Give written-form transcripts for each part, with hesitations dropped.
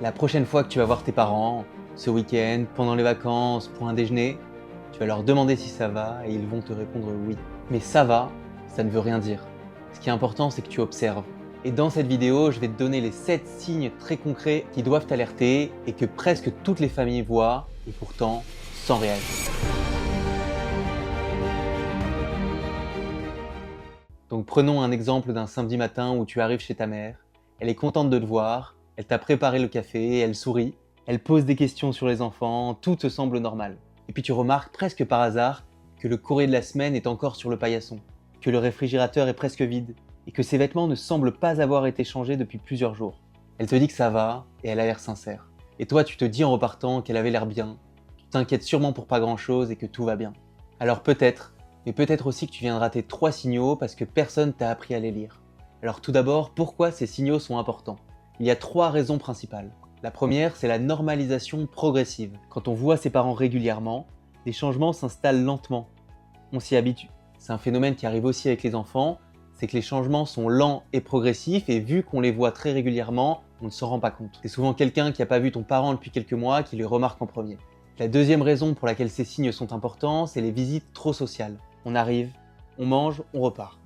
La prochaine fois que tu vas voir tes parents, ce week-end, pendant les vacances, pour un déjeuner, tu vas leur demander si ça va et ils vont te répondre oui. Mais ça va, ça ne veut rien dire. Ce qui est important, c'est que tu observes. Et dans cette vidéo, je vais te donner les 7 signes très concrets qui doivent t'alerter et que presque toutes les familles voient et pourtant sans réagir. Donc prenons un exemple d'un samedi matin où tu arrives chez ta mère, elle est contente de te voir, elle t'a préparé le café, elle sourit, elle pose des questions sur les enfants, tout te semble normal. Et puis tu remarques presque par hasard que le courrier de la semaine est encore sur le paillasson, que le réfrigérateur est presque vide et que ses vêtements ne semblent pas avoir été changés depuis plusieurs jours. Elle te dit que ça va et elle a l'air sincère. Et toi tu te dis en repartant qu'elle avait l'air bien, tu t'inquiètes sûrement pour pas grand chose et que tout va bien. Alors peut-être, mais peut-être aussi que tu viens de rater 3 signaux parce que personne t'a appris à les lire. Alors tout d'abord, pourquoi ces signaux sont importants? Il y a 3 raisons principales. La première, c'est la normalisation progressive. Quand on voit ses parents régulièrement, les changements s'installent lentement. On s'y habitue. C'est un phénomène qui arrive aussi avec les enfants, c'est que les changements sont lents et progressifs et vu qu'on les voit très régulièrement, on ne s'en rend pas compte. C'est souvent quelqu'un qui n'a pas vu ton parent depuis quelques mois qui le remarque en premier. La deuxième raison pour laquelle ces signes sont importants, c'est les visites trop sociales. On arrive, on mange, on repart.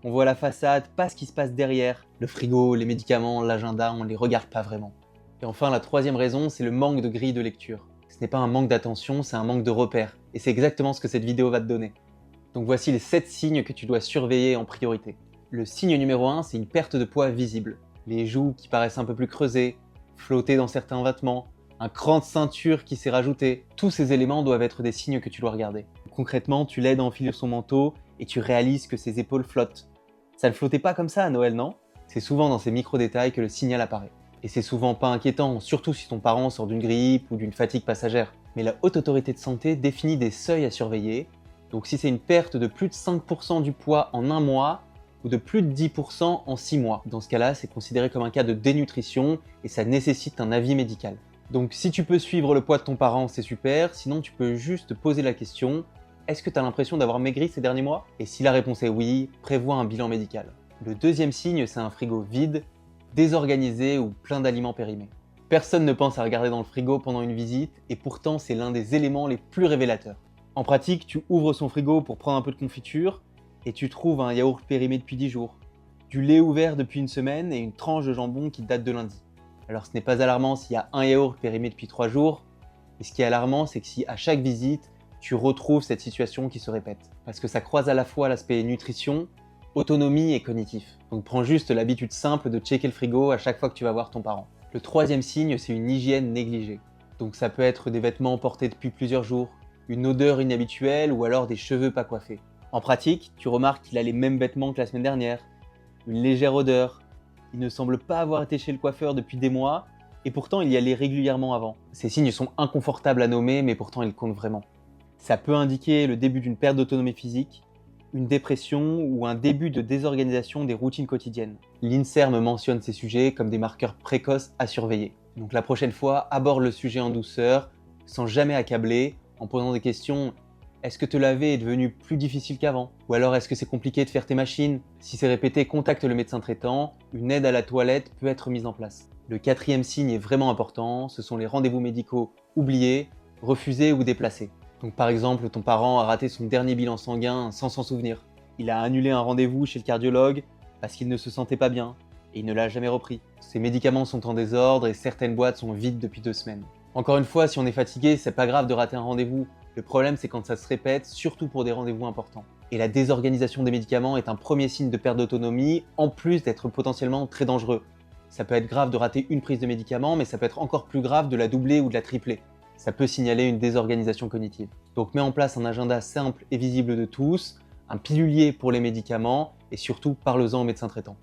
On voit la façade, pas ce qui se passe derrière. Le frigo, les médicaments, l'agenda, on ne les regarde pas vraiment. Et enfin, la troisième raison, c'est le manque de grille de lecture. Ce n'est pas un manque d'attention, c'est un manque de repères. Et c'est exactement ce que cette vidéo va te donner. Donc voici les 7 signes que tu dois surveiller en priorité. Le signe numéro 1, c'est une perte de poids visible. Les joues qui paraissent un peu plus creusées, flotter dans certains vêtements, un cran de ceinture qui s'est rajouté. Tous ces éléments doivent être des signes que tu dois regarder. Concrètement, tu l'aides à enfiler son manteau et tu réalises que ses épaules flottent. Ça ne flottait pas comme ça à Noël, non? C'est souvent dans ces micro-détails que le signal apparaît. Et c'est souvent pas inquiétant, surtout si ton parent sort d'une grippe ou d'une fatigue passagère. Mais la Haute Autorité de Santé définit des seuils à surveiller. Donc si c'est une perte de plus de 5% du poids en un mois ou de plus de 10% en 6 mois, dans ce cas-là, c'est considéré comme un cas de dénutrition et ça nécessite un avis médical. Donc si tu peux suivre le poids de ton parent, c'est super, sinon tu peux juste te poser la question: est-ce que tu as l'impression d'avoir maigri ces derniers mois? Et si la réponse est oui, prévois un bilan médical. Le deuxième signe, c'est un frigo vide, désorganisé ou plein d'aliments périmés. Personne ne pense à regarder dans le frigo pendant une visite et pourtant c'est l'un des éléments les plus révélateurs. En pratique, tu ouvres son frigo pour prendre un peu de confiture et tu trouves un yaourt périmé depuis 10 jours, du lait ouvert depuis une semaine et une tranche de jambon qui date de lundi. Alors ce n'est pas alarmant s'il y a un yaourt périmé depuis 3 jours, mais ce qui est alarmant, c'est que si à chaque visite, tu retrouves cette situation qui se répète. Parce que ça croise à la fois l'aspect nutrition, autonomie et cognitif. Donc prends juste l'habitude simple de checker le frigo à chaque fois que tu vas voir ton parent. Le troisième signe, c'est une hygiène négligée. Donc ça peut être des vêtements portés depuis plusieurs jours, une odeur inhabituelle ou alors des cheveux pas coiffés. En pratique, tu remarques qu'il a les mêmes vêtements que la semaine dernière, une légère odeur, il ne semble pas avoir été chez le coiffeur depuis des mois et pourtant il y allait régulièrement avant. Ces signes sont inconfortables à nommer mais pourtant ils comptent vraiment. Ça peut indiquer le début d'une perte d'autonomie physique, une dépression ou un début de désorganisation des routines quotidiennes. L'INSERM mentionne ces sujets comme des marqueurs précoces à surveiller. Donc la prochaine fois, aborde le sujet en douceur, sans jamais accabler, en posant des questions. Est-ce que te laver est devenu plus difficile qu'avant? Ou alors est-ce que c'est compliqué de faire tes machines? Si c'est répété, contacte le médecin traitant, une aide à la toilette peut être mise en place. Le quatrième signe est vraiment important, ce sont les rendez-vous médicaux oubliés, refusés ou déplacés. Donc par exemple, ton parent a raté son dernier bilan sanguin sans s'en souvenir. Il a annulé un rendez-vous chez le cardiologue parce qu'il ne se sentait pas bien et il ne l'a jamais repris. Ses médicaments sont en désordre et certaines boîtes sont vides depuis 2 semaines. Encore une fois, si on est fatigué, c'est pas grave de rater un rendez-vous. Le problème, c'est quand ça se répète, surtout pour des rendez-vous importants. Et la désorganisation des médicaments est un premier signe de perte d'autonomie, en plus d'être potentiellement très dangereux. Ça peut être grave de rater une prise de médicaments, mais ça peut être encore plus grave de la doubler ou de la tripler. Ça peut signaler une désorganisation cognitive. Donc mets en place un agenda simple et visible de tous, un pilulier pour les médicaments et surtout parle-en au médecin traitant.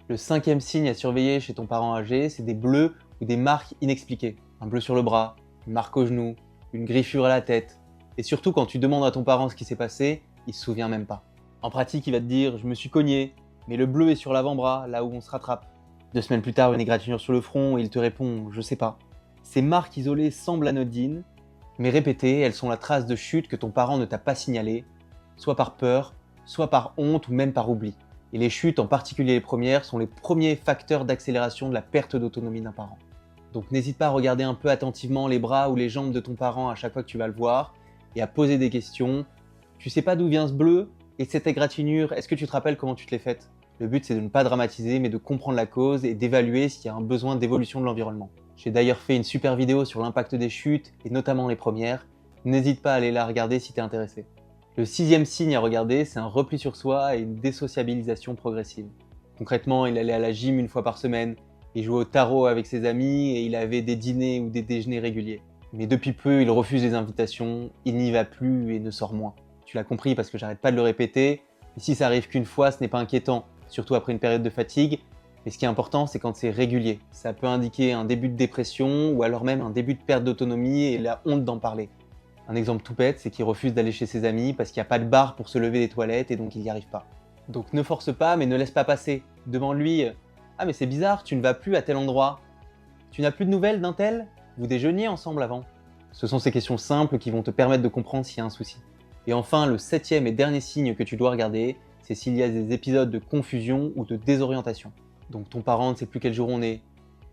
Le cinquième signe à surveiller chez ton parent âgé, c'est des bleus ou des marques inexpliquées. Un bleu sur le bras, une marque au genou, une griffure à la tête. Et surtout quand tu demandes à ton parent ce qui s'est passé, il se souvient même pas. En pratique, il va te dire « je me suis cogné, mais le bleu est sur l'avant-bras, là où on se rattrape ». 2 semaines plus tard, une égratignure sur le front et il te répond « je sais pas ». Ces marques isolées semblent anodines, mais répétées, elles sont la trace de chute que ton parent ne t'a pas signalée, soit par peur, soit par honte ou même par oubli. Et les chutes, en particulier les premières, sont les premiers facteurs d'accélération de la perte d'autonomie d'un parent. Donc n'hésite pas à regarder un peu attentivement les bras ou les jambes de ton parent à chaque fois que tu vas le voir et à poser des questions. Tu sais pas d'où vient ce bleu et cette égratignure, est-ce que tu te rappelles comment tu te l'es faite? Le but c'est de ne pas dramatiser mais de comprendre la cause et d'évaluer s'il y a un besoin d'évolution de l'environnement. J'ai d'ailleurs fait une super vidéo sur l'impact des chutes et notamment les premières. N'hésite pas à aller la regarder si tu es intéressé. Le 6e signe à regarder, c'est un repli sur soi et une désociabilisation progressive. Concrètement, il allait à la gym une fois par semaine, il jouait au tarot avec ses amis et il avait des dîners ou des déjeuners réguliers. Mais depuis peu, il refuse les invitations, il n'y va plus et ne sort moins. Tu l'as compris parce que j'arrête pas de le répéter, et si ça arrive qu'une fois, ce n'est pas inquiétant, surtout après une période de fatigue, mais ce qui est important, c'est quand c'est régulier. Ça peut indiquer un début de dépression ou alors même un début de perte d'autonomie et la honte d'en parler. Un exemple tout bête, c'est qu'il refuse d'aller chez ses amis parce qu'il n'y a pas de bar pour se lever des toilettes et donc il n'y arrive pas. Donc ne force pas, mais ne laisse pas passer. Demande-lui « Ah mais c'est bizarre, tu ne vas plus à tel endroit. Tu n'as plus de nouvelles d'un tel? Vous déjeuniez ensemble avant ?» Ce sont ces questions simples qui vont te permettre de comprendre s'il y a un souci. Et enfin, le 7e et dernier signe que tu dois regarder, c'est s'il y a des épisodes de confusion ou de désorientation. Donc ton parent ne sait plus quel jour on est,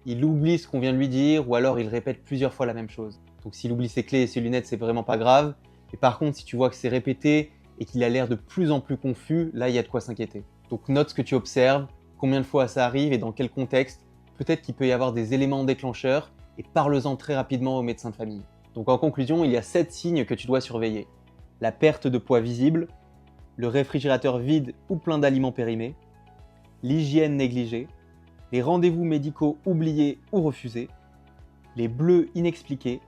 il oublie ce qu'on vient de lui dire ou alors il répète plusieurs fois la même chose. Donc s'il oublie ses clés et ses lunettes, c'est vraiment pas grave. Mais par contre, si tu vois que c'est répété et qu'il a l'air de plus en plus confus, là il y a de quoi s'inquiéter. Donc note ce que tu observes, combien de fois ça arrive et dans quel contexte. Peut-être qu'il peut y avoir des éléments déclencheurs et parle-en très rapidement au médecin de famille. Donc en conclusion, il y a 7 signes que tu dois surveiller. La perte de poids visible, le réfrigérateur vide ou plein d'aliments périmés, l'hygiène négligée, les rendez-vous médicaux oubliés ou refusés, les bleus inexpliqués,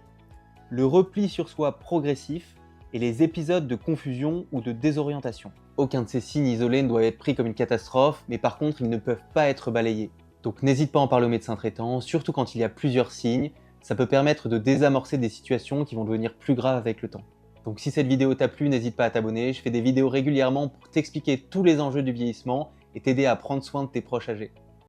le repli sur soi progressif et les épisodes de confusion ou de désorientation. Aucun de ces signes isolés ne doit être pris comme une catastrophe, mais par contre, ils ne peuvent pas être balayés. Donc n'hésite pas à en parler au médecin traitant, surtout quand il y a plusieurs signes. Ça peut permettre de désamorcer des situations qui vont devenir plus graves avec le temps. Donc si cette vidéo t'a plu, n'hésite pas à t'abonner. Je fais des vidéos régulièrement pour t'expliquer tous les enjeux du vieillissement et t'aider à prendre soin de tes proches âgés.